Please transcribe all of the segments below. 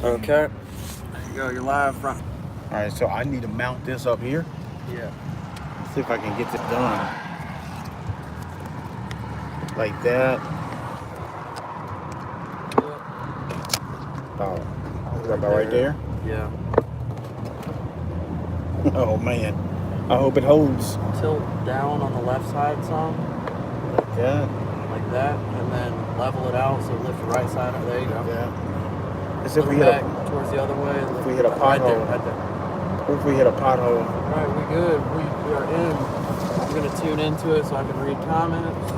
Okay. There you go. You're live from. All right, so I need to mount this up here. Yeah. See if I can get this done. Like that. Oh, is that about right there? Yeah. Oh man, I hope it holds. Tilt down on the left side some. Like that. Like that, and then level it out so lift the right side up. There you go. Yeah. As if we Little hit back a, towards the other way. if we hit a Right there, pothole. right there. What if we hit a pothole? All right, we good. We are in. I'm gonna tune into it so I can read comments.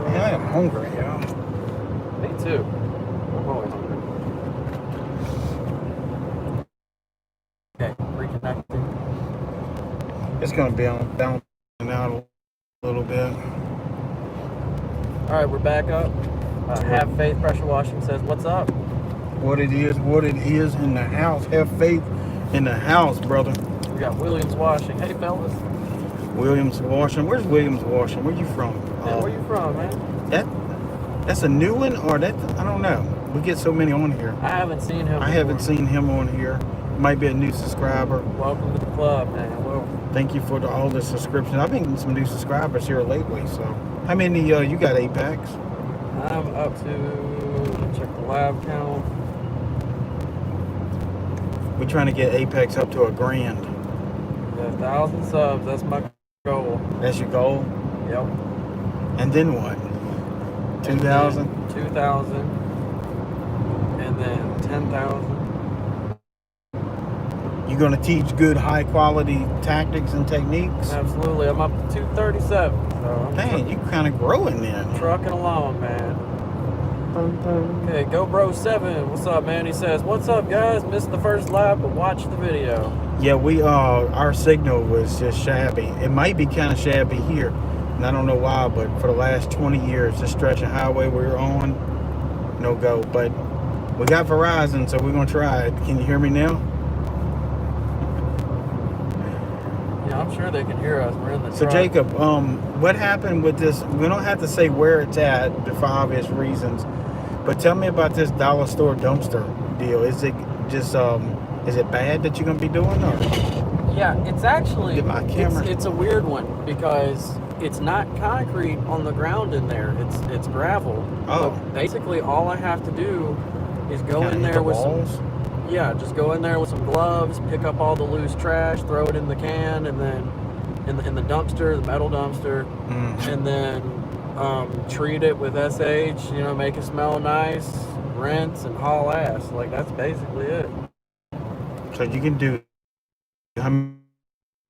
Man, I am hungry, yeah. Me too. I'm always hungry. Okay, reconnecting. It's gonna be on down out a little bit. All right, we're back up. Have Faith Pressure Washing says, "What's up?" What it is in the house. Have faith in the house, brother. We got Williams Washing. Hey, fellas. Williams Washing. Where's Williams Washing? Where you from? Yeah, where you from, man? That's a new one, or that I don't know. We get so many on here. I haven't seen him. I haven't seen him on here. Might be a new subscriber. Welcome to the club, man. Well, thank you for all the subscriptions. I've been getting some new subscribers here lately. So, how many you got? Apex? I'm up to check the lab count. We're trying to get Apex up to 1,000,000. Yeah, 1,000 subs. That's my goal. That's your goal. Yep. And then what? 2,000. 2,000, and then 10,000. You gonna teach good, high quality tactics and techniques? Absolutely. I'm up to 237. So Man, you kind of growing then. trucking along, man. Okay, GoBro 7. What's up, man? He says, "What's up, guys? Missed the first live, but watch the video." Yeah, we our signal was just shabby. It might be kind of shabby here, and I don't know why, but for the last 20 years, this stretch of highway we were on, no go. But we got Verizon, so we're gonna try it. Can you hear me now? Yeah, I'm sure they can hear us. We're in the So truck. Jacob, what happened with this? We don't have to say where it's at for obvious reasons, but tell me about this dollar store dumpster deal. Is it just is it bad that you're gonna be doing, or? Yeah, it's actually Get my camera. It's a weird one because it's not concrete on the ground in there. It's gravel. Oh. But basically, all I have to do is go Kinda in hit there the with walls? some. Yeah, just go in there with some gloves, pick up all the loose trash, throw it in the can, and then in the dumpster, the metal dumpster, and then treat it with SH. You know, make it smell nice, rinse, and haul ass. Like that's basically it. So you can do how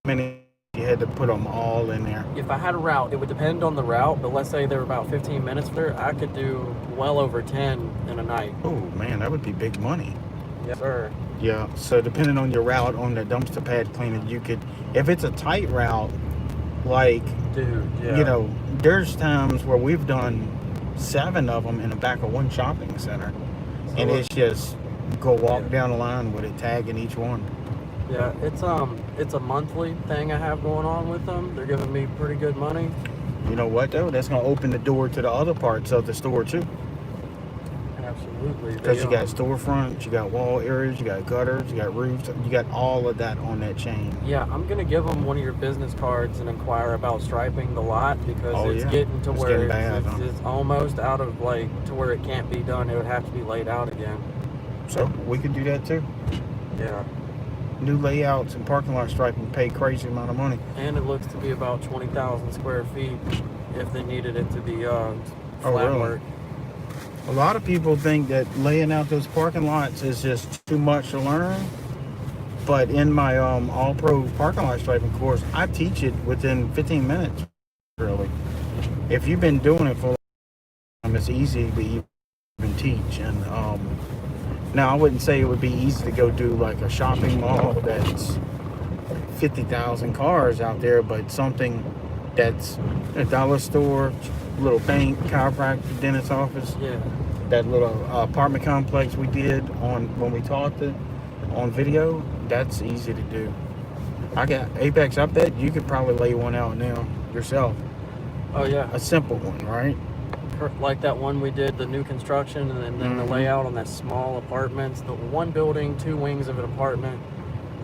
many you had to put them all in there? If I had a route, it would depend on the route, but let's say they were about 15 minutes there, I could do well over 10 in a night. Oh man, that would be big money. Yes, sir. Yeah. So depending on your route on the dumpster pad cleaning, you could, if it's a tight route, like Dude, yeah. you know, there's times where we've done 7 of them in the back of one shopping center, and it's just go walk down the line with it, tagging each one. Yeah, it's a monthly thing I have going on with them. They're giving me pretty good money. You know what though? That's gonna open the door to the other parts of the store too. Absolutely. Because you got storefronts, you got wall areas, you got gutters, you got roofs, you got all of that on that chain. Yeah, I'm gonna give them one of your business cards and inquire about striping the lot because it's getting to where getting bad, it's almost out of like to where it can't be done. It would have to be laid out again. So we could do that too. Yeah. New layouts and parking lot striping pay crazy amount of money. And it looks to be about 20,000 square feet if they needed it to be flat really? work. A lot of people think that laying out those parking lots is just too much to learn. But in my All Pro parking lot striping course, I teach it within 15 minutes, really. If you've been doing it for a long time, it's easy to even teach. And now I wouldn't say it would be easy to go do like a shopping mall that's 50,000 cars out there, but something that's a dollar store, little bank, chiropractor, dentist office. Yeah. That little apartment complex we did on when we taught it on video, that's easy to do. I got Apex. I bet you could probably lay one out now yourself. Oh yeah. A simple one, right? like that one we did, the new construction, and then the layout on that small apartments, the one building, 2 wings of an apartment.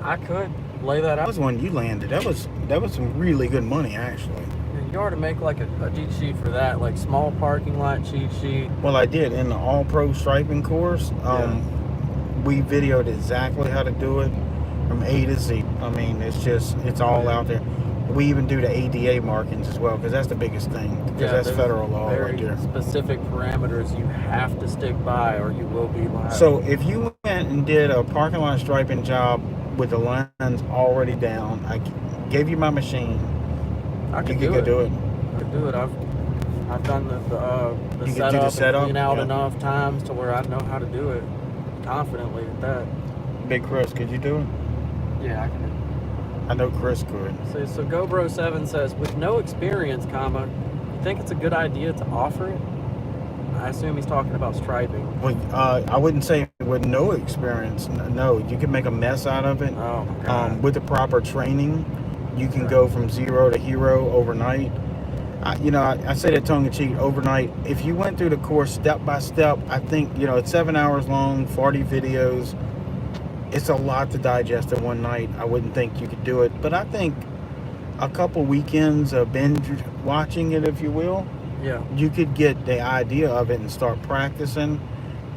I could lay that That out. was one you landed. That was some really good money, actually. You ought to make like a cheat sheet for that, like small parking lot cheat sheet. Well, I did in the all-pro striping course. We videoed exactly how to do it from A to Z. I mean, it's all out there. We even do the ADA markings as well, because that's the biggest thing. Because that's there's federal law very right there. specific parameters you have to stick by, or you will be liable. So if you went and did a parking lot striping job with the lines already down, I gave you my machine. I You could could go do it. I could do it. I've done the You could do the setup, setup, and clean out yeah. enough times to where I know how to do it confidently at that. Big Chris, could you do it? Yeah, I can. I know Chris could. So GoBro7 says, with no experience, you think it's a good idea to offer it? I assume he's talking about striping. Well, I wouldn't say with no experience. No, you can make a mess out of it. Oh my God. With the proper training, you can go from zero to hero overnight. I say that tongue in cheek, overnight. If you went through the course step by step, I think, it's 7 hours long, 40 videos. It's a lot to digest in one night. I wouldn't think you could do it. But I think a couple weekends of binge watching it, if you will, Yeah. you could get the idea of it and start practicing.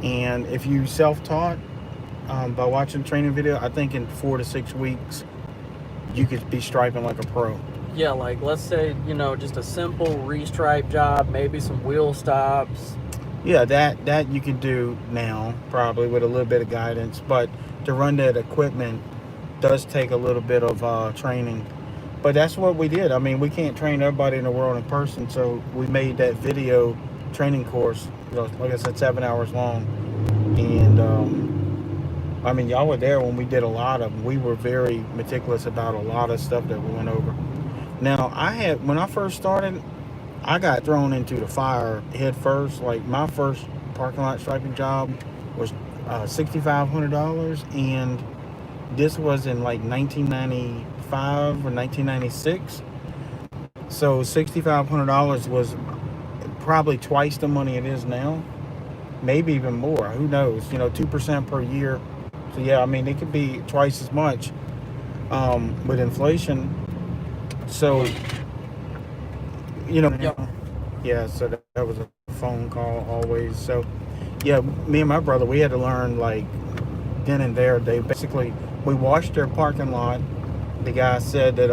And if you self-taught by watching training video, I think in 4 to 6 weeks, you could be striping like a pro. Yeah, like let's say, just a simple restripe job, maybe some wheel stops. Yeah, that you could do now, probably with a little bit of guidance. But to run that equipment does take a little bit of training. But that's what we did. I mean, we can't train everybody in the world in person, so we made that video training course, like I said, 7 hours long. And I mean, y'all were there when we did a lot of them. We were very meticulous about a lot of stuff that we went over. Now, when I first started, I got thrown into the fire head first. Like, my first parking lot striping job was $6,500, and this was in like 1995 or 1996. So $6,500 was probably twice the money it is now, maybe even more. Who knows? 2% per year. So yeah, I mean, it could be twice as much with inflation. So Yep. yeah. So that was a phone call always. So yeah, me and my brother, we had to learn like then and there. We washed their parking lot. The guy said that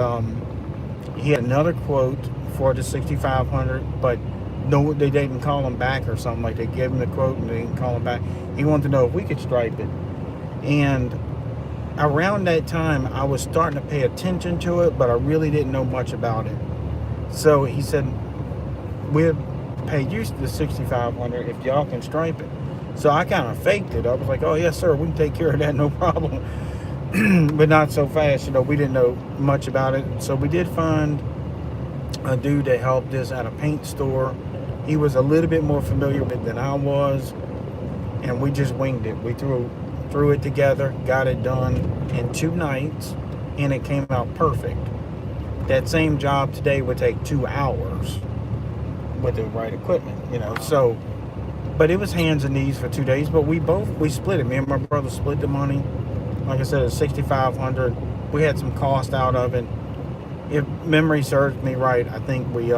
he had another quote for the $6,500, but no, they didn't call him back or something. Like, they gave him the quote and they didn't call him back. He wanted to know if we could stripe it. And around that time, I was starting to pay attention to it, but I really didn't know much about it. So he said, we'll pay you the $6,500 if y'all can stripe it. So I kind of faked it. I was like, oh yes sir, we can take care of that, no problem. But not so fast. We didn't know much about it. So we did find a dude that helped us at a paint store. He was a little bit more familiar with it than I was, and we just winged it. We threw it together, got it done in 2 nights, and it came out perfect. That same job today would take 2 hours with the right equipment, So, but it was hands and knees for 2 days. But we split it. Me and my brother split the money. Like I said, it's $6,500. We had some cost out of it. If memory serves me right, I think we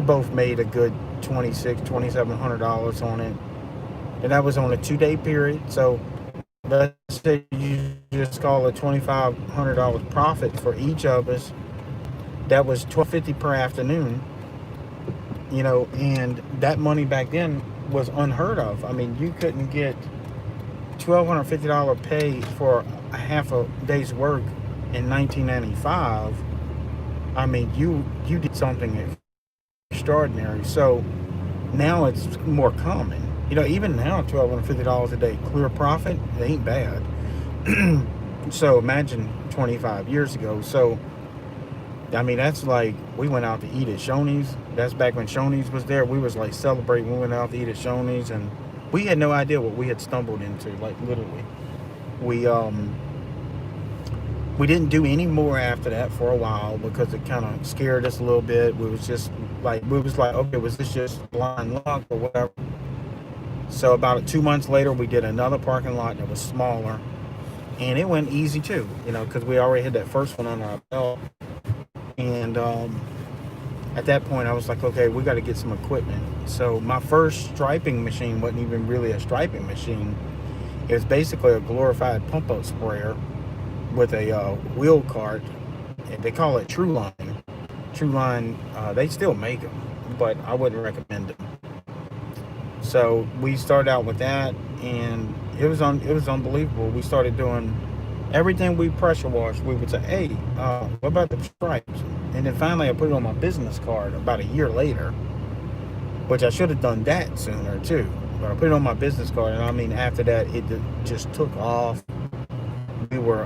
both made a good $2,700 on it, and that was on a 2-day period. So let's say you just call it $2,500 profit for each of us. That was $12.50 per afternoon. And that money back then was unheard of. I mean, you couldn't get $1,250 pay for a half a day's work in 1995. I mean, you did something extraordinary. So now it's more common. Even now, $1,250 a day clear profit, it ain't bad. So imagine 25 years ago. So I mean, that's like, we went out to eat at Shoney's. That's back when Shoney's was there. We was like celebrating. We went out to eat at Shoney's, and we had no idea what we had stumbled into. Like, literally, we We didn't do any more after that for a while because it kind of scared us a little bit. We was like, okay, was this just blind luck or whatever? So about 2 months later, we did another parking lot that was smaller, and it went easy too, because we already had that first one under our belt. And at that point, I was like, okay, we got to get some equipment. So my first striping machine wasn't even really a striping machine. It was basically a glorified pump-out sprayer with a wheel cart. They call it Truline. Truline, they still make them, but I wouldn't recommend them. So we started out with that, and it was unbelievable. We started doing everything we pressure washed. We would say, hey, what about the stripes? And then finally I put it on my business card about a year later, which I should have done that sooner too. But I put it on my business card, and I mean, after that, it just took off. We were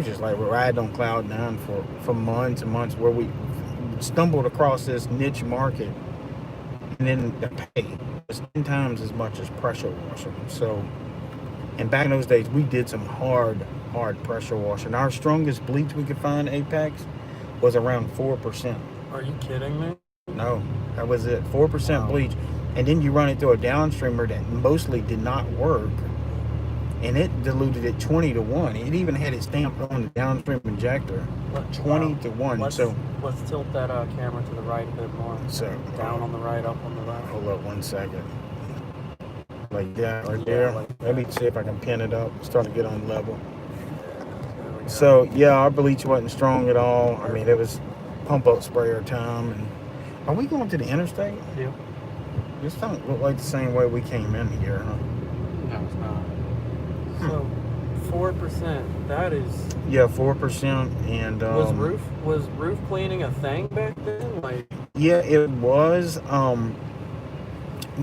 just like riding on cloud nine for months and months, where we stumbled across this niche market, and then the pay was 10 times as much as pressure washing. So, and back in those days, we did some hard pressure washing. Our strongest bleach we could find, Apex, was around 4%. Are you kidding me? No, that was it. 4% bleach, and then you run it through a downstreamer that mostly did not work, and it diluted it 20 to 1. It even had it stamped on the downstream injector, 20 to 1. Let's tilt that camera to the right a bit more. So down on the right, up on the left. Hold up 1 second. Like that right there. Let me see if I can pin it up. Start to get on level. So yeah, our bleach wasn't strong at all. I mean, it was pump up sprayer time. And are we going to the interstate? Yeah. This don't look like the same way we came in here, huh? No, it's not. So 4%. That is. Yeah, 4%. And was roof cleaning a thing back then? Like. Yeah, it was.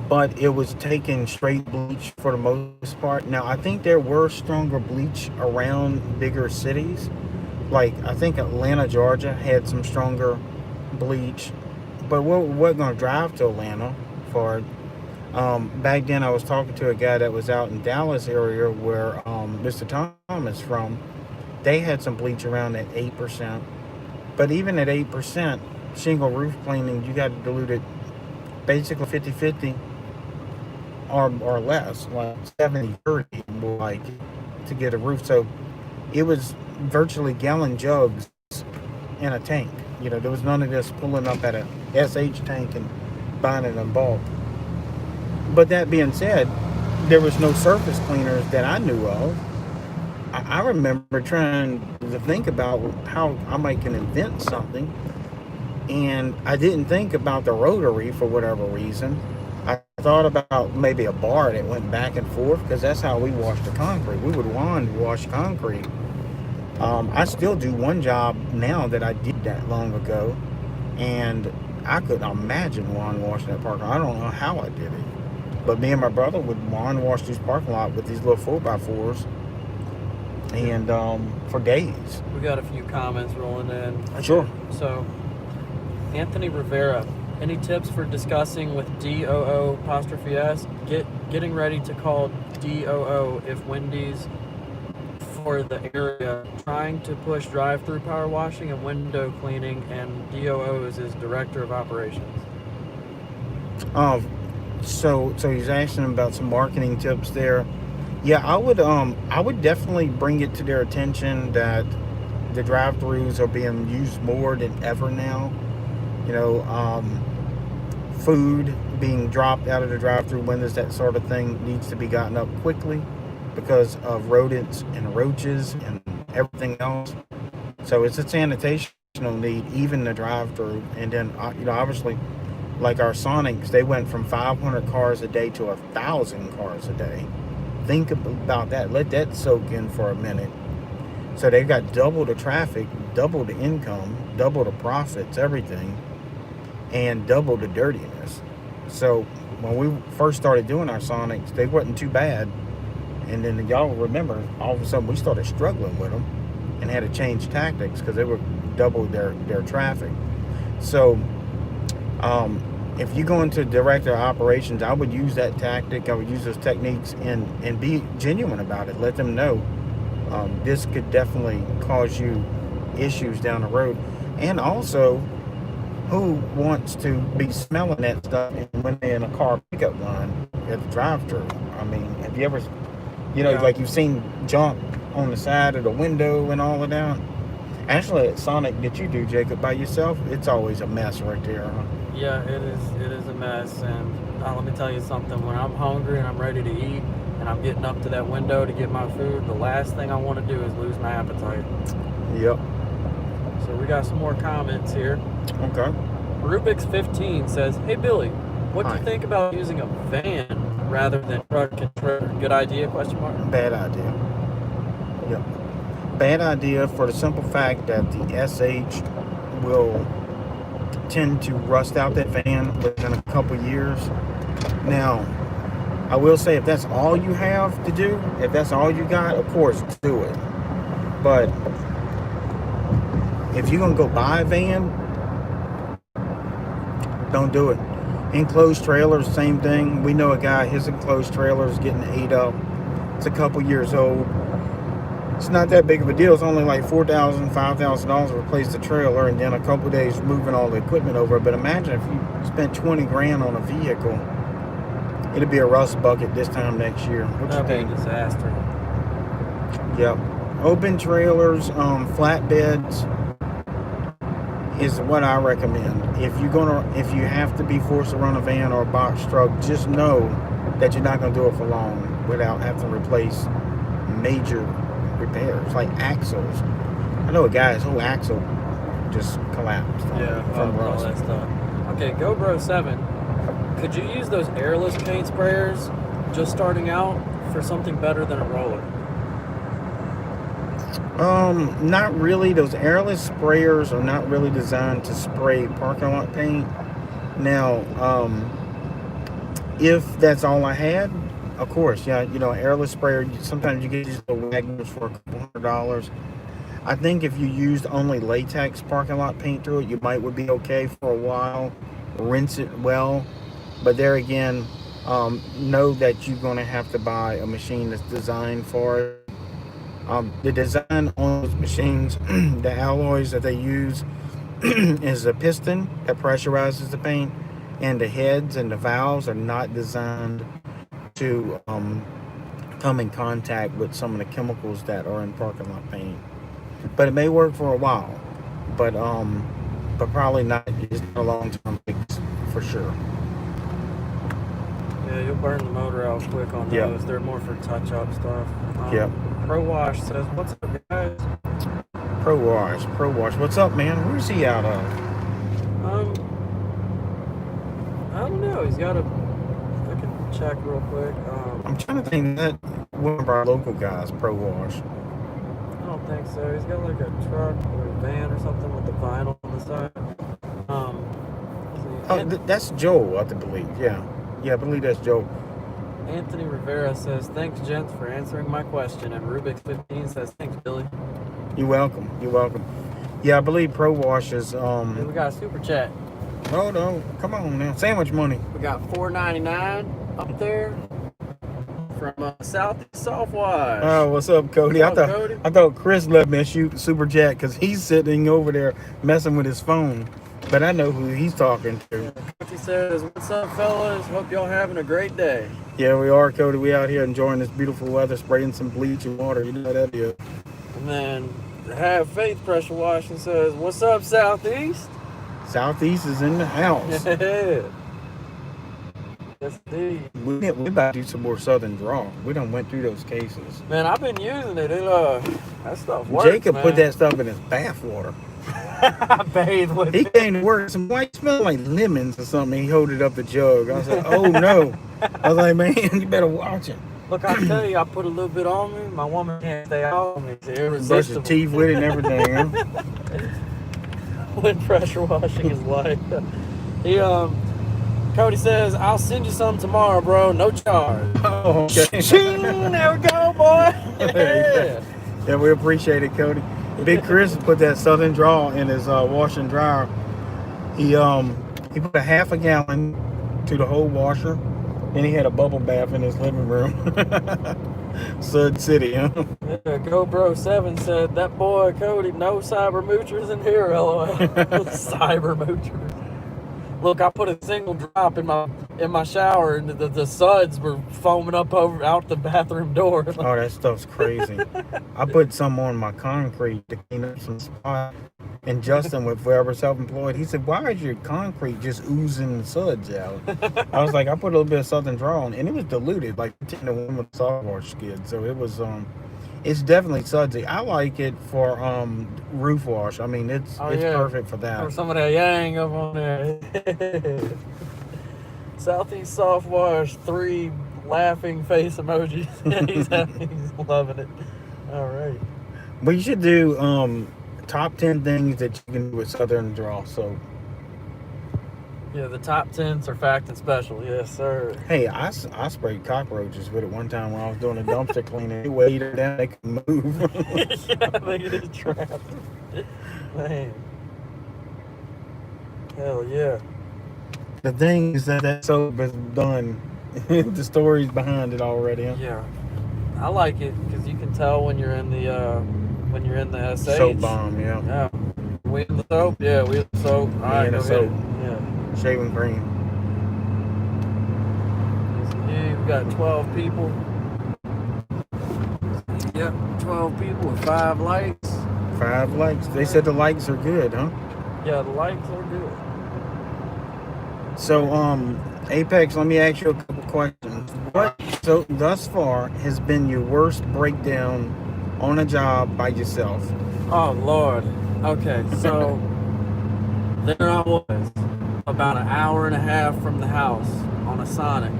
But it was taking straight bleach for the most part. Now, I think there were stronger bleach around bigger cities. Like, I think Atlanta, Georgia had some stronger bleach. But we weren't going to drive to Atlanta for it. Back then, I was talking to a guy that was out in Dallas area where Mr. Thomas from. They had some bleach around at 8%. But even at 8%, shingle roof cleaning, you got to dilute it basically 50-50 or less, like 70-30, like, to get a roof. So it was virtually gallon jugs in a tank. There was none of this pulling up at a SH tank and buying it in bulk. But that being said, there was no surface cleaners that I knew of. I remember trying to think about how I might can invent something, and I didn't think about the rotary for whatever reason. I thought about maybe a bar that went back and forth, because that's how we washed the concrete. We would wand wash concrete. I still do one job now that I did that long ago, and I could imagine wand washing that parking lot. I don't know how I did it, but me and my brother would wand wash this parking lot with these little 4x4s, and for days. We got a few comments rolling in. Sure. So, Anthony Rivera, any tips for discussing with DOO''S? Getting ready to call DOO if Wendy's for the area, trying to push drive-through power washing and window cleaning, and DOO is his director of operations. So he's asking about some marketing tips there. Yeah, I would definitely bring it to their attention that the drive-throughs are being used more than ever now. Food being dropped out of the drive-through windows, that sort of thing, needs to be gotten up quickly because of rodents and roaches and everything else. So it's a sanitational need, even the drive-through. And then, obviously, like our Sonics, they went from 500 cars a day to 1,000 cars a day. Think about that. Let that soak in for a minute. So they've got double the traffic, double the income, double the profits, everything, and double the dirtiness. So when we first started doing our Sonics, they wasn't too bad. And then y'all remember, all of a sudden we started struggling with them and had to change tactics because they were double their traffic. So if you go into director of operations, I would use that tactic. I would use those techniques and be genuine about it. Let them know This could definitely cause you issues down the road. And also, who wants to be smelling that stuff when they're in a car pickup line at the drive-thru? I mean, have you ever, Yeah. like you've seen junk on the side of the window and all of that? Actually, at Sonic, that you do, Jacob, by yourself, it's always a mess right there, huh? Yeah, it is a mess. And let me tell you something. When I'm hungry and I'm ready to eat, and I'm getting up to that window to get my food, the last thing I want to do is lose my appetite. Yep. So we got some more comments here. Okay. Rubik's 15 says, "Hey Billy, what do Hi. you think about using a van rather than truck and trailer? Good idea? Question mark." Bad idea. Yep. Bad idea for the simple fact that the SH will tend to rust out that van within a couple years. Now, I will say if that's all you have to do, if that's all you got, of course, do it. But if you're going to go buy a van, don't do it. Enclosed trailers, same thing. We know a guy, his enclosed trailer is getting ate up. It's a couple years old. It's not that big of a deal. It's only like $4,000, $5,000 to replace the trailer and then a couple days moving all the equipment over. But imagine if you spent 20 grand on a vehicle, it'll be a rust bucket this time next year. What you That'd be a think? disaster. Yep. Open trailers, flatbeds is what I recommend. If you have to be forced to run a van or a box truck, just know that you're not going to do it for long without having to replace major repairs like axles. I know a guy's whole axle just collapsed from all rust. that stuff. Okay, GoBro 7. Could you use those airless paint sprayers just starting out for something better than a roller? Not really. Those airless sprayers are not really designed to spray parking lot paint. Now, if that's all I had, of course, yeah, airless sprayer, sometimes you get these little Wagners for a couple $100. I think if you used only latex parking lot paint through it, you would be okay for a while. Rinse it well. But there again, know that you're going to have to buy a machine that's designed for it. The design on those machines, the alloys that they use is a piston that pressurizes the paint, and the heads and the valves are not designed to come in contact with some of the chemicals that are in parking lot paint. But it may work for a while, but probably not. It's not a long-term fix for sure. Yeah, you'll burn the motor out quick on Yep. those. They're more for touch-up stuff. Yep. Pro Wash says, "What's up, guys?" Pro Wash. What's up, man? Where's he out of? I don't know. He's got a. I can check real quick. I'm trying to think that one of our local guys, Pro Wash. I don't think so. He's got like a truck or a van or something with the vinyl on the side. That's Joel, I believe. Yeah, I believe that's Joel. Anthony Rivera says, "Thanks, gents, for answering my question." And Rubik's 15 says, "Thanks, Billy." You're welcome. Yeah, I believe Pro Wash is. And we got a super chat. No, come on now, sandwich money. We got $4.99 up there from Southeast Soft Wash. Oh, what's up, Cody? What's up, Cody? I thought Chris let me shoot super chat because he's sitting over there messing with his phone, but I know who he's talking to. He says, "What's up, fellas? Hope y'all having a great day." Yeah, we are, Cody. We out here enjoying this beautiful weather, spraying some bleach and water. You know what that is. And then Have Faith Pressure Washing says, "What's up, Southeast?" Southeast is in the house. Yeah. Yes, indeed. We about to do some more Southern Draw. We done went through those cases. Man, I've been using it. That stuff works, Jacob man. put that stuff in his bath water. I bathe with He it. came to work, some white smelled like lemons or something. He holded up the jug. I was like, oh no. I was like, man, you better watch it. Look, I tell you, I put a little bit on me. My woman can't stay off me. It's Brush your irresistible. teeth with it and everything. Huh? When pressure washing is like. Cody says, "I'll send you some tomorrow, bro. No charge." Oh, okay. Ching, there we go, boy. Yeah. Yeah, we appreciate it, Cody. Big Chris put that Southern Draw in his wash and dryer. He put a half a gallon to the whole washer. Then he had a bubble bath in his living room. Sud City, huh? Yeah, GoPro 7 said, that boy Cody, no cyber moochers in here, LOL. Cyber moochers. Look, I put a single drop in my shower, and the suds were foaming up over out the bathroom door. Oh, that stuff's crazy. I put some on my concrete to clean up some spot. And Justin, with Forever Self-Employed, he said, "Why is your concrete just oozing suds out?" I was like, "I put a little bit of Southern Draw on, and it was diluted, like 10-1 with soft wash skid. So it was, it's definitely sudsy. I like it for roof wash. I mean, it's perfect for that. Or some of that yang up on there. Southeast Soft Wash, 3 laughing face emojis. he's loving it. All right. But you should do top 10 things that you can do with Southern Draw soap. Yeah, the top 10 surfactant special. Yes, sir. Hey, I sprayed cockroaches with it one time when I was doing a dumpster cleaning. They weighed her down, they could move. Yeah, they get it trapped. Man. Hell yeah. The thing is that soap is done. The story's behind it already. Huh? Yeah. I like it because you can tell when you're in the SH. Soap bomb, yeah. Yeah. We in the soap? Yeah, we in the soap. All right, go soap. ahead. Yeah. Shaving cream. Yeah, we've got 12 people. Yep, 12 people with 5 likes. 5 likes. They said the likes are good, huh? Yeah, the likes are good. So, Apex, let me ask you a couple questions. What, so thus far, has been your worst breakdown on a job by yourself? Oh, Lord. Okay, so there I was, about an hour and a half from the house on a Sonic.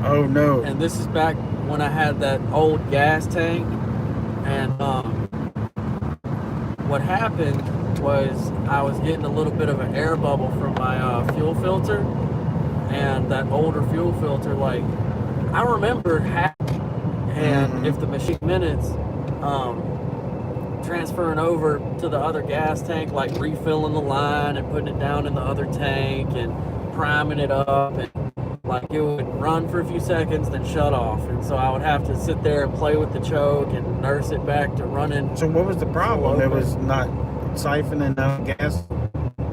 Oh, no. And this is back when I had that old gas tank. And what happened was I was getting a little bit of an air bubble from my fuel filter. And that older fuel filter, like, I remember and if the machine minutes, transferring over to the other gas tank, like refilling the line and putting it down in the other tank and priming it up, and like it would run for a few seconds then shut off, and so I would have to sit there and play with the choke and nurse it back to running. So what was the problem? It was not siphoning out gas?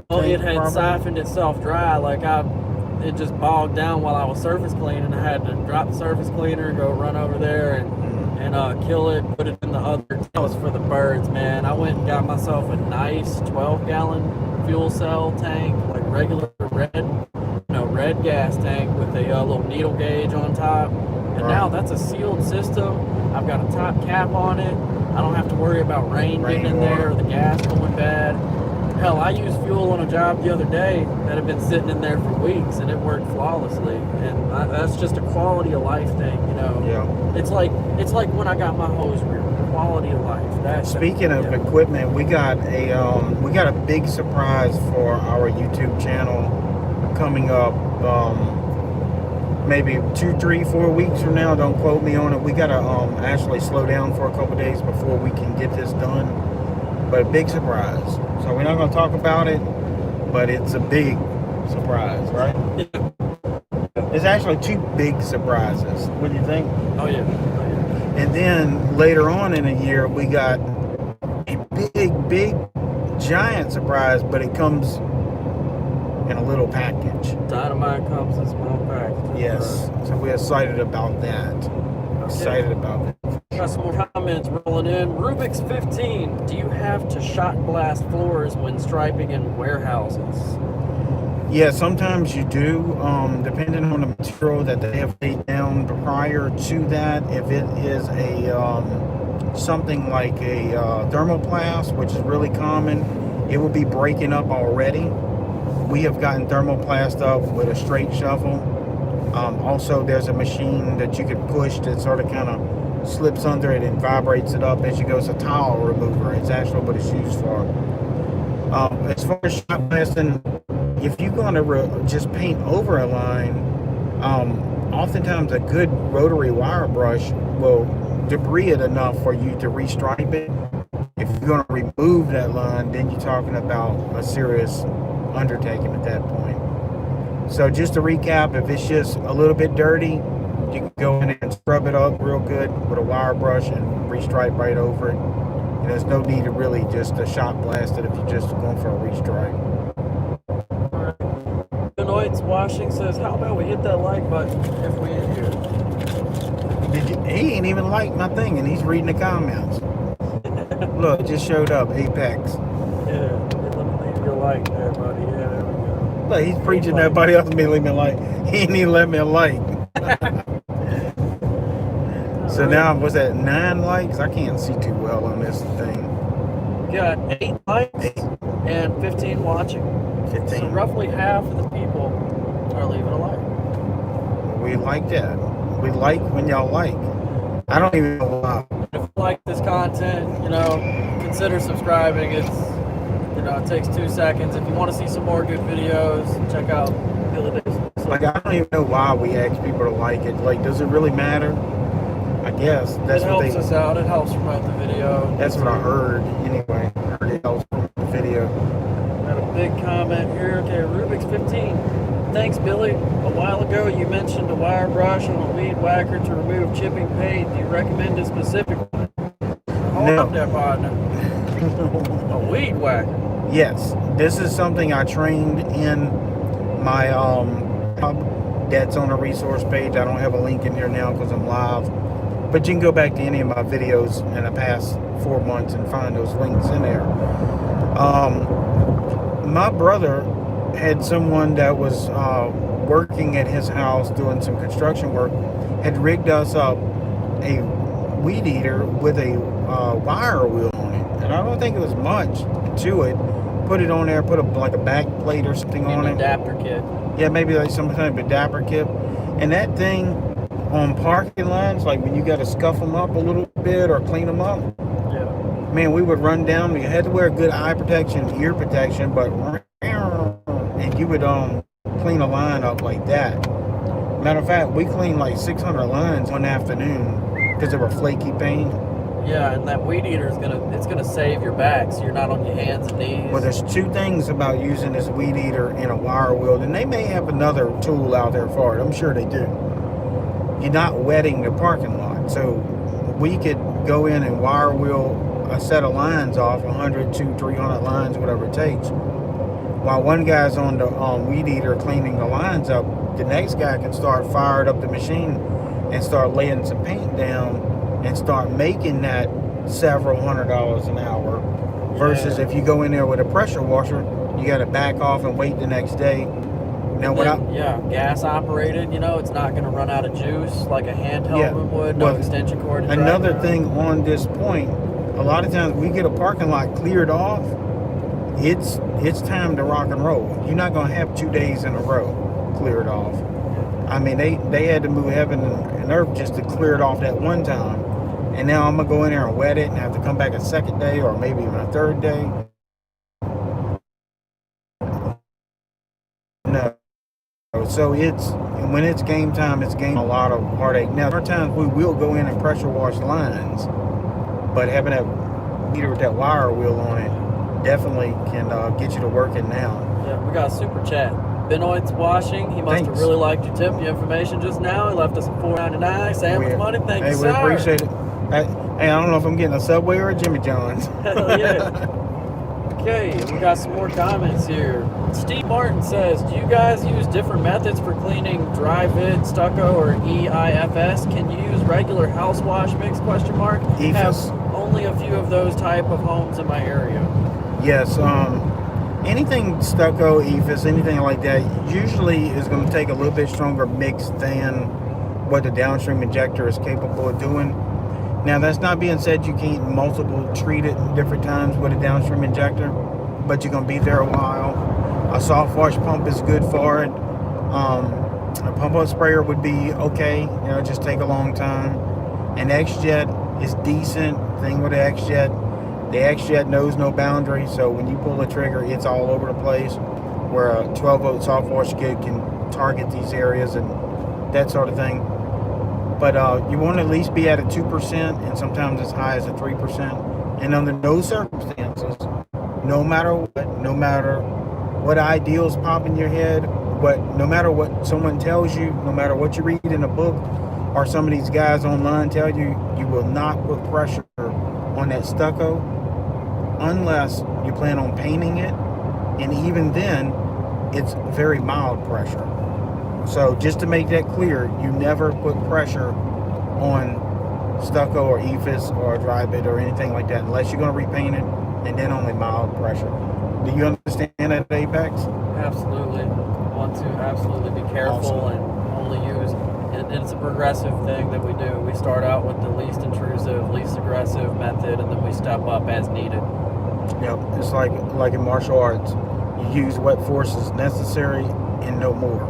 Well, it had siphoned itself dry. Like it just bogged down while I was surface cleaning. I had to drop the surface cleaner, go run over there and kill it, put it in the other. That was for the birds, man. I went and got myself a nice 12-gallon fuel cell tank, like regular red gas tank with a little needle gauge on top. And now that's a sealed system. I've got a top cap on it. I don't have to worry about rain getting in there or the gas going bad. Hell, I used fuel on a job the other day that had been sitting in there for weeks, and it worked flawlessly. And that's just a quality of life thing, you know. Yeah. It's like when I got my hose reel. Quality of life. Speaking of equipment, we got a big surprise for our YouTube channel coming up. Maybe 2, 3, 4 weeks from now. Don't quote me on it. We gotta actually slow down for a couple days before we can get this done. But a big surprise. So we're not gonna talk about it, but it's a big surprise, right? It's actually 2 big surprises. What do you think? Oh yeah. And then later on in the year, we got a big, giant surprise, but it comes in a little package. Dynamite comes in small package. Yes. So we're excited about that. Excited about it. Got some more comments rolling in. Rubik's 15. Do you have to shot blast floors when striping in warehouses? Yeah, sometimes you do, depending on the material that they have laid down prior to that. If it is a something like a thermoplast, which is really common, it will be breaking up already. We have gotten thermoplast up with a straight shovel. Also, there's a machine that you can push that sort of kind of slips under it and vibrates it up as you go. It's a tile remover. It's actually what it's used for. As far as shot blasting, if you're going to just paint over a line, oftentimes a good rotary wire brush will debris it enough for you to restripe it. If you're going to remove that line, then you're talking about a serious undertaking at that point. So just to recap, if it's just a little bit dirty, You can go in and scrub it up real good with a wire brush and restripe right over it. And there's no need to really just shot blast it if you're just going for a restripe. Benoit's Washing says, how about we hit that like button if we in here? He ain't even like my thing, and he's reading the comments. Look, it just showed up, Apex. Yeah, let me leave your like there, buddy. Yeah, there we go. Look, he's preaching to everybody else to leave me a like. He ain't even let me a like. So now, what's that, 9 likes? I can't see too well on this thing. We got 8 likes and 15 watching. 15. So roughly half of the people are leaving a like. We like that. We like when y'all like. I don't even know why. If you like this content, consider subscribing. It takes 2 seconds. If you want to see some more good videos, check out Billy Davis. Like, I don't even know why we ask people to like it. Like, does it really matter? I guess that's it what helps us out. It helps promote the video. That's what I heard anyway. I heard it helps promote the video. Got a big comment here. Okay, Rubik's 15. Thanks, Billy. A while ago, you mentioned a wire brush on a weed whacker to remove chipping paint. Do you recommend a specific one? Hold up there, partner. A weed whacker. Yes, this is something I trained in my hub that's on a resource page. I don't have a link in here now because I'm live, but you can go back to any of my videos in the past 4 months and find those links in there. My brother had someone that was working at his house doing some construction work, had rigged us up a weed eater with a wire wheel on it, and I don't think it was much to it. Put it on there, put a back plate or something on it. Adapter kit. Yeah, maybe like some kind of adapter kit. And that thing on parking lots, like when you got to scuff them up a little bit or clean them up. Yeah. Man, we would run down. You had to wear good eye protection, ear protection, but and you would clean a line up like that. Matter of fact, we cleaned like 600 lines one afternoon because they were flaky paint. Yeah, and that weed eater it's gonna save your back, so you're not on your hands and knees. Well, there's 2 things about using this weed eater in a wire wheel, and they may have another tool out there for it. I'm sure they do. You're not wetting the parking lot, so we could go in and wire wheel a set of lines off, 100, 200, 300 lines, whatever it takes. While one guy's on the weed eater cleaning the lines up, the next guy can start firing up the machine and start laying some paint down and start making that several $100s an hour. Versus if you go in there with a pressure washer, you got to back off and wait the next day. Now, gas operated, it's not going to run out of juice like a handheld one would. No extension cord. Another thing on this point, a lot of times we get a parking lot cleared off. It's time to rock and roll. You're not going to have 2 days in a row cleared off. I mean, they had to move heaven and earth just to clear it off that one time. And now I'm going to go in there and wet it and have to come back a second day or maybe even a third day. No. So when it's game time, it's a lot of heartache. Now, there are times we will go in and pressure wash lines, but having that meter with that wire wheel on it definitely can get you to working now. Yeah, we got a super chat. Benoit's Washing. He must have really liked your tip, your information just now. He left us a $4.99. Sandwich money. Thank you, sir. Hey, we appreciate it. Hey, I don't know if I'm getting a Subway or a Jimmy John's. Hell yeah. Okay, we got some more comments here. Steve Martin says, do you guys use different methods for cleaning dry-vid, stucco, or EIFS? Can you use regular house wash mix, EIFS. Have only a few of those type of homes in my area. Yes, anything stucco, EIFS, anything like that, usually is going to take a little bit stronger mix than what the downstream injector is capable of doing. Now, that's not being said you can't multiple treat it different times with a downstream injector, but you're going to be there a while. A soft wash pump is good for it. A pump up sprayer would be okay, just take a long time. An X-Jet is decent. Thing with the X-Jet, knows no boundary, so when you pull the trigger, it's all over the place, where a 12-volt soft wash kit can target these areas and that sort of thing. But you want to at least be at a 2% and sometimes as high as a 3%. And under no circumstances, no matter what ideals pop in your head, no matter what someone tells you, no matter what you read in a book, or some of these guys online tell you, you will not put pressure on that stucco unless you plan on painting it, and even then it's very mild pressure. So just to make that clear, you never put pressure on stucco or EIFS or dry bit or anything like that unless you're going to repaint it, and then only mild pressure. Do you understand that, Apex? Absolutely. Want to absolutely be careful and only use. And it's a progressive thing that we do. We start out with the least intrusive, least aggressive method, and then we step up as needed. Yep. It's like in martial arts. You use what force is necessary and no more.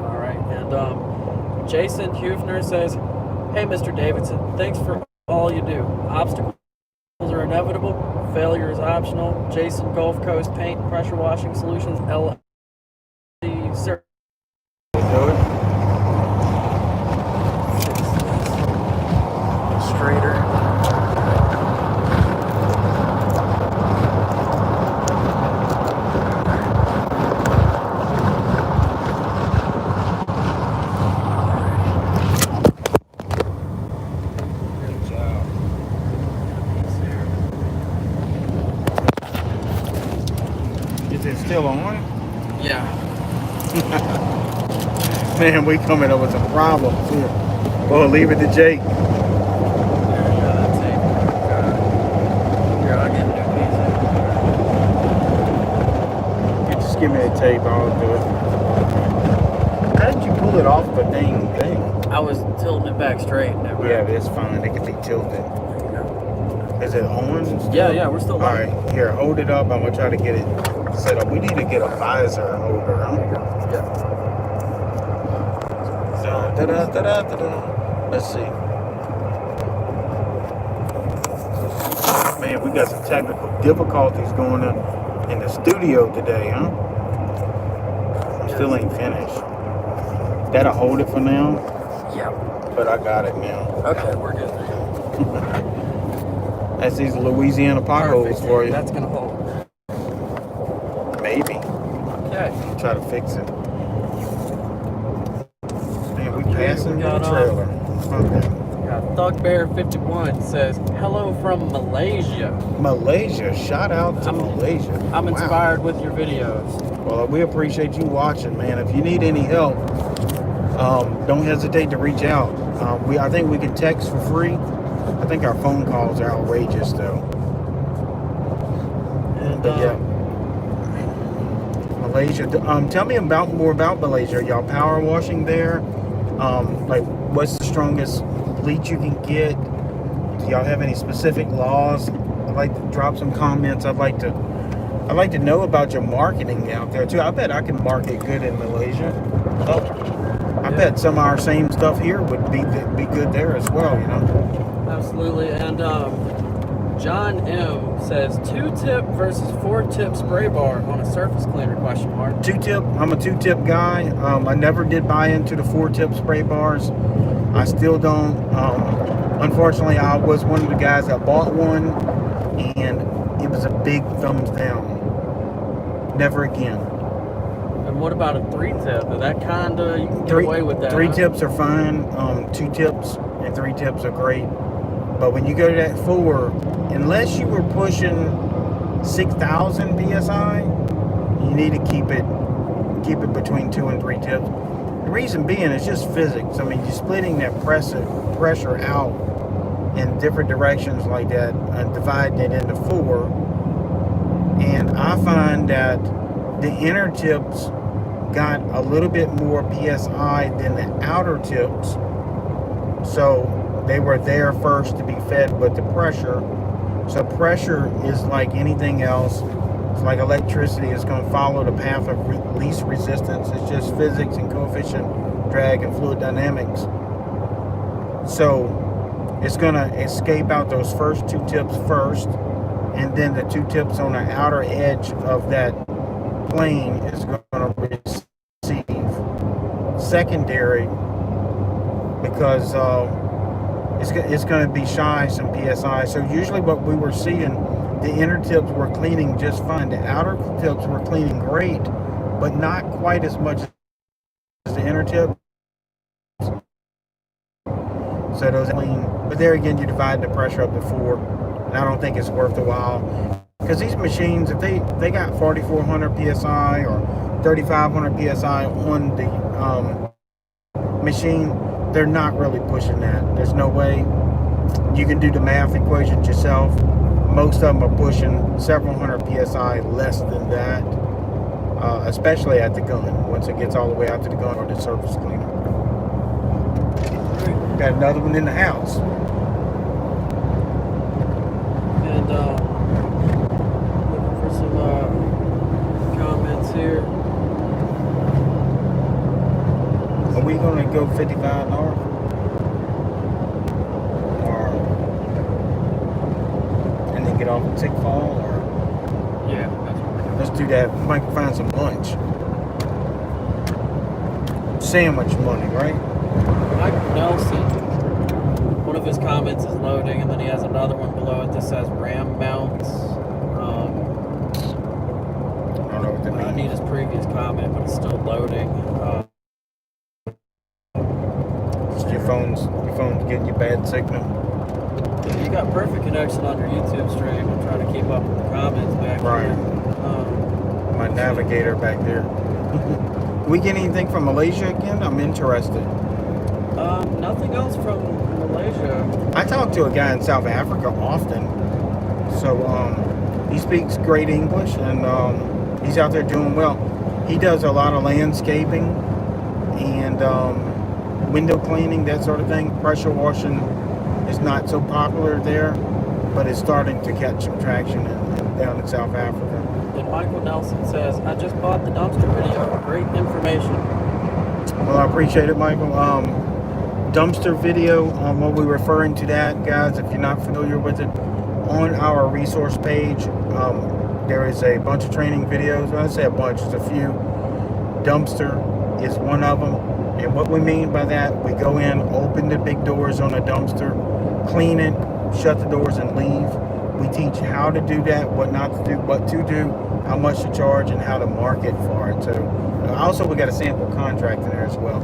All right. And Jason Hufner says, "Hey, Mr. Davidson, thanks for all you do. Obstacles are inevitable. Failure is optional. Jason, Gulf Coast Paint, Pressure Washing Solutions, LLC. Sir." Do it. Straighter. Is it still on? Yeah. Man, we coming up with some problems here. Well, leave it to Jake. There you go. That's it. Here, I'll get a new piece. You just give me the tape, I'll do it. How did you pull it off the dang thing? I was tilting it back straight. And it Yeah, it's fine. It can be tilted. There you go. Is it on? Still? Yeah, we're still All right, live. here, hold it up. I'm gonna try to get it set up. We need to get a visor holder, huh? Yeah. Let's see. Man, we got some technical difficulties going on in the studio today, huh? Still ain't finished. That'll hold it for now, Yeah. but I got it now. Okay, we're good. That's these Louisiana potholes for you. That's gonna hold. Maybe. Okay. Try to fix it. Man, we Okay, passing we the got, trailer. Okay. Thugbear51 says, "Hello from Malaysia. Malaysia. Shout out to Malaysia. I'm Wow. inspired with your videos." Well, we appreciate you watching, man. If you need any help, don't hesitate to reach out. I think we can text for free. I think our phone calls are outrageous, though. And But yeah, Malaysia. Tell me more about Malaysia. Y'all power washing there? Like, what's the strongest bleach you can get? Do y'all have any specific laws? I'd like to drop some comments. I'd like to know about your marketing out there too. I bet I can market good in Malaysia. I bet some of our same stuff here would be good there as well, you know. absolutely. And John M says, 2-tip versus 4-tip spray bar on a surface cleaner, question mark. 2-tip. I'm a 2-tip guy. I never did buy into the 4-tip spray bars. I still don't. Unfortunately, I was one of the guys that bought one, and it was a big thumbs down. Never again. And what about a 3-tip? Is that kinda, you can get away with that? 3 huh? tips are fine. 2 tips and 3 tips are great. But when you go to that 4, unless you were pushing 6,000 psi, you need to keep it between 2 and 3 tips. The reason being is just physics. I mean, you're splitting that pressure out in different directions like that and dividing it into 4. And I find that the inner tips got a little bit more psi than the outer tips. So they were there first to be fed with the pressure. So pressure is like anything else. It's like electricity. It's going to follow the path of least resistance. It's just physics and coefficient drag and fluid dynamics. So it's going to escape out those first 2 tips first, and then the 2 tips on the outer edge of that plane is going to receive secondary, because it's going to be shy some psi. So usually what we were seeing, the inner tips were cleaning just fine. The outer tips were cleaning great, but not quite as much as the inner tips. So those clean. But there again, you divide the pressure up to 4. And I don't think it's worth the while. Because these machines, if they got 4,400 PSI or 3,500 PSI on the machine, they're not really pushing that. There's no way. You can do the math equations yourself. Most of them are pushing several hundred PSI less than that, especially at the gun, once it gets all the way out to the gun or the surface cleaner. Got another one in the house. And looking for some comments here. Are we going to go 55 north? Or and then get off at Tick Fall? Or Yeah, that's what we're doing. let's do that. Might find some lunch. Sandwich money, right? Mike Nelson, one of his comments is loading, and then he has another one below it that says RAM mounts. I don't know what that I means. need his previous comment, but it's still loading. Just your phone's getting you bad signal. You got perfect connection on your YouTube stream. I'm trying to keep up with the comments back Right. here. My navigator back there. Do we get anything from Malaysia again? I'm interested. Nothing else from Malaysia. I talk to a guy in South Africa often. So he speaks great English, and he's out there doing well. He does a lot of landscaping and window cleaning, that sort of thing. Pressure washing is not so popular there, but it's starting to catch some traction down in South Africa. And Michael Nelson says, I just bought the dumpster video. Great information. Well, I appreciate it, Michael. Dumpster video, what we're referring to that, guys, if you're not familiar with it, on our resource page, there is a bunch of training videos. When I say a bunch, it's a few. Dumpster is one of them. And what we mean by that, we go in, open the big doors on a dumpster, clean it, shut the doors, and leave. We teach how to do that, what not to do, what to do, how much to charge, and how to market for it. So also we got a sample contract in there as well.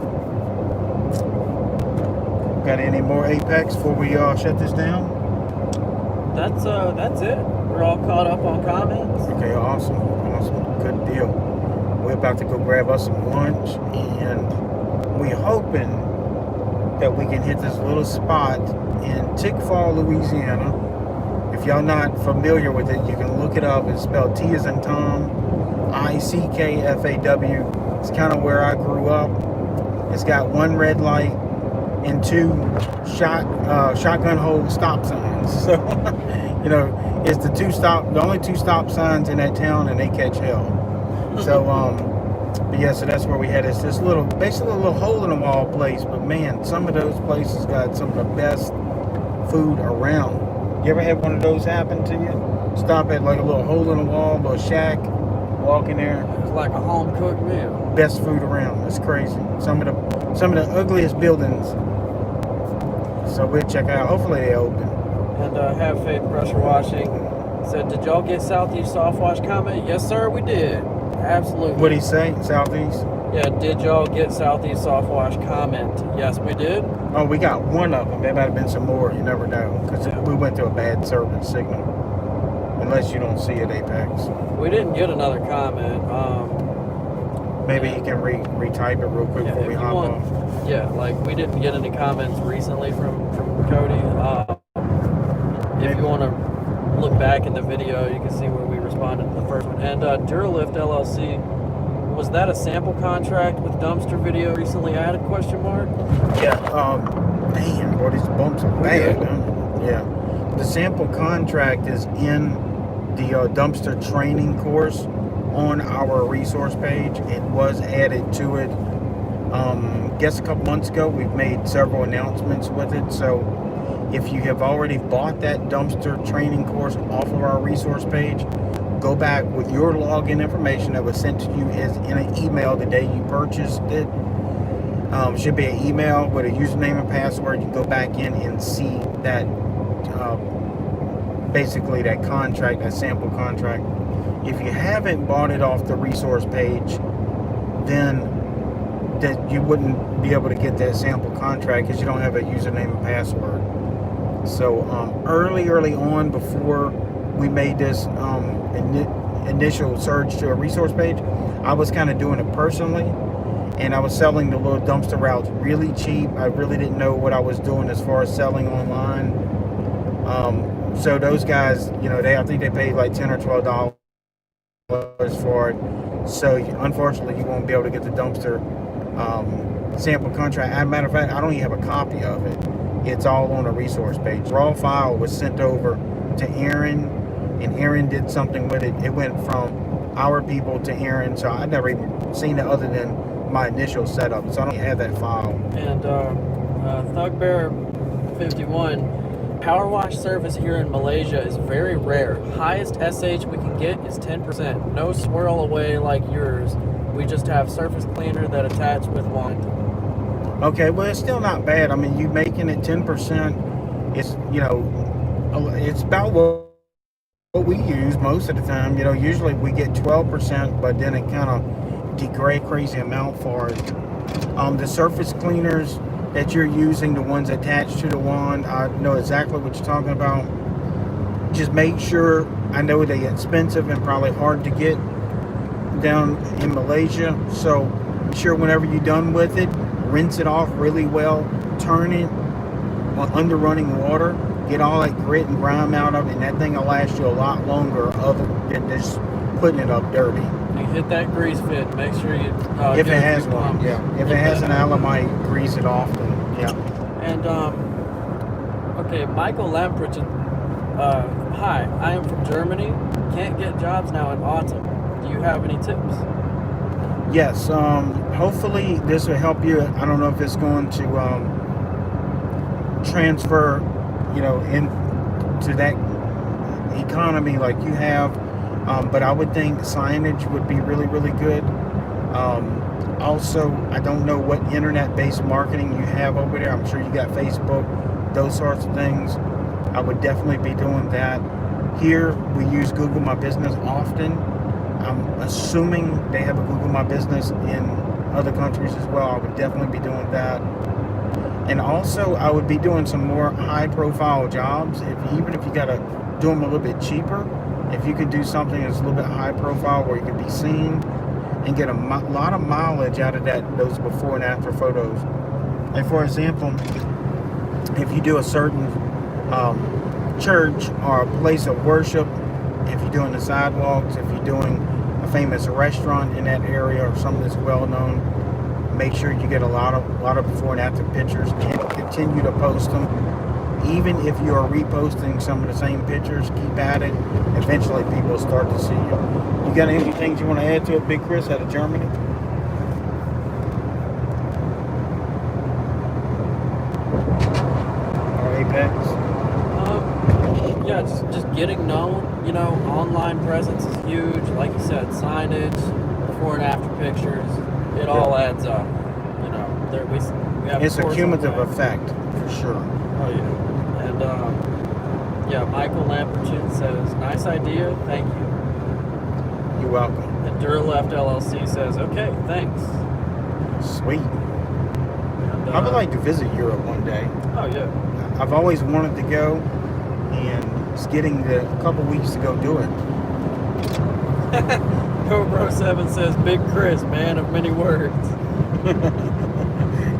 Got any more Apex before we shut this down? That's it. We're all caught up on comments. Okay, awesome. Good deal. We're about to go grab us some lunch, and we're hoping that we can hit this little spot in Tick Fall, Louisiana. If y'all not familiar with it, you can look it up. It's spelled T as in Tom, ICKFAW. It's kind of where I grew up. It's got one red light and 2 shotgun hole stop signs. So, it's the only 2 stop signs in that town, and they catch hell. So, but yeah, so that's where we had. It's this basically a little hole in the wall place. But man, some of those places got some of the best food around. You ever had one of those happen to you? Stop at like a little hole in the wall, little shack, walk in there. It's like a home cooked meal. Best food around. It's crazy. Some of the ugliest buildings. So we'll check out. Hopefully they open. And Have Faith Pressure Washing said, did y'all get Southeast Soft Wash comment? Yes, sir, we did. Absolutely. What'd he say? Southeast? Yeah, did y'all get Southeast Soft Wash comment? Yes, we did. Oh, we got one of them. There might have been some more. You never know. Because we went to a bad service signal. Unless you don't see it, Apex. We didn't get another comment. Maybe you can retype it real quick before we hop off. Yeah, like we didn't get any comments recently from Cody. If you want to look back in the video, you can see where we responded to the first one. And Duralift LLC, was that a sample contract with Dumpster Video recently added, question mark? Yeah, man, boy, these bumps are bad, huh? Yeah. The sample contract is in the dumpster training course on our resource page. It was added to it. Guess a couple months ago, we've made several announcements with it. So if you have already bought that dumpster training course off of our resource page, go back with your login information that was sent to you as in an email the day you purchased it. Should be an email with a username and password. You go back in and see that, basically that contract, that sample contract. If you haven't bought it off the resource page, then that you wouldn't be able to get that sample contract because you don't have a username and password. So early on, before we made this initial surge to a resource page, I was kind of doing it personally, and I was selling the little dumpster routes really cheap. I really didn't know what I was doing as far as selling online. So those guys, I think they paid like $10 or $12 for it. So unfortunately, you won't be able to get the dumpster sample contract. As a matter of fact, I don't even have a copy of it. It's all on a resource page. Raw file was sent over to Aaron, and Aaron did something with it. It went from our people to Aaron, so I'd never even seen it other than my initial setup. So I don't have that file. And Thugbear51, power wash service here in Malaysia is very rare. Highest SH we can get is 10%. No swirl away like yours. We just have surface cleaner that attach with wand. Okay, well, it's still not bad. I mean, you making it 10%, it's, it's about what we use most of the time. Usually we get 12%, but then it kind of degrade crazy amount for it. The surface cleaners that you're using, the ones attached to the wand, I know exactly what you're talking about. Just make sure, I know they're expensive and probably hard to get down in Malaysia, so be sure whenever you're done with it, rinse it off really well, turn it on under running water, get all that grit and grime out of it, and that thing will last you a lot longer other than just putting it up dirty. You hit that grease fit, make sure you if it has one, yeah. If it has an Alamite, grease it off, then yeah. And okay, Michael Lamprich, hi, I am from Germany, can't get jobs now in autumn. Do you have any tips? Yes, hopefully this will help you. I don't know if it's going to transfer, into that economy like you have, but I would think signage would be really, really good. Also, I don't know what internet-based marketing you have over there. I'm sure you got Facebook, those sorts of things. I would definitely be doing that. Here, we use Google My Business often. I'm assuming they have a Google My Business in other countries as well. I would definitely be doing that. And also, I would be doing some more high-profile jobs. Even if you got to do them a little bit cheaper, if you could do something that's a little bit high-profile where you could be seen and get a lot of mileage out of those before and after photos. And for example, if you do a certain church or a place of worship, if you're doing the sidewalks, if you're doing a famous restaurant in that area or something that's well known, make sure you get a lot of before and after pictures and continue to post them. Even if you are reposting some of the same pictures, keep at it. Eventually people will start to see you. You got any things you want to add to it, Big Chris, out of Germany? Or Apex? Yeah, just getting known, online presence is huge. Like you said, signage, before and after pictures, it all adds up. We have it's a cumulative effect, for sure. Oh, yeah. And, Michael Lamperchin says, nice idea, thank you. You're welcome. And Duraleft LLC says, okay, thanks. Sweet. And, I would like to visit Europe one day. Oh, yeah. I've always wanted to go, and it's getting a couple weeks to go do it. Cobro7 says, Big Chris, man of many words.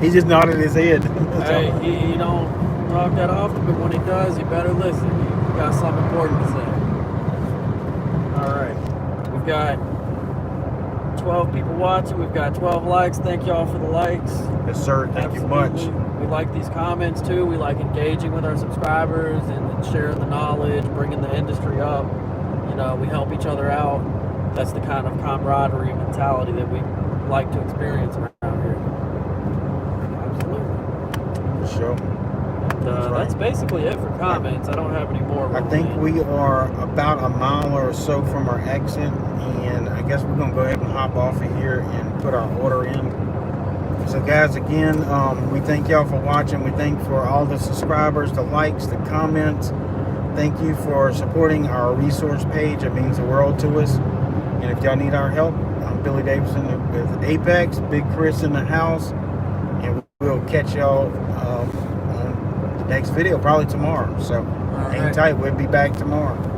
He just nodded his head. Hey, he don't talk that often, but when he does, you better listen. He got something important to say. All right. We've got 12 people watching. We've got 12 likes. Thank y'all for the likes. Yes, sir. Thank you much. We like these comments, too. We like engaging with our subscribers and sharing the knowledge, bringing the industry up. We help each other out. That's the kind of camaraderie mentality that we like to experience around here. Absolutely. For sure. That's basically it for comments. I don't have any more. I think we are about a mile or so from our exit, and I guess we're going to go ahead and hop off of here and put our order in. So guys, again, we thank y'all for watching. We thank for all the subscribers, the likes, the comments. Thank you for supporting our resource page. It means the world to us. And if y'all need our help, Billy Davidson with Apex, Big Chris in the house, and we'll catch y'all on the next video, probably tomorrow. So hang right. tight. We'll be back tomorrow.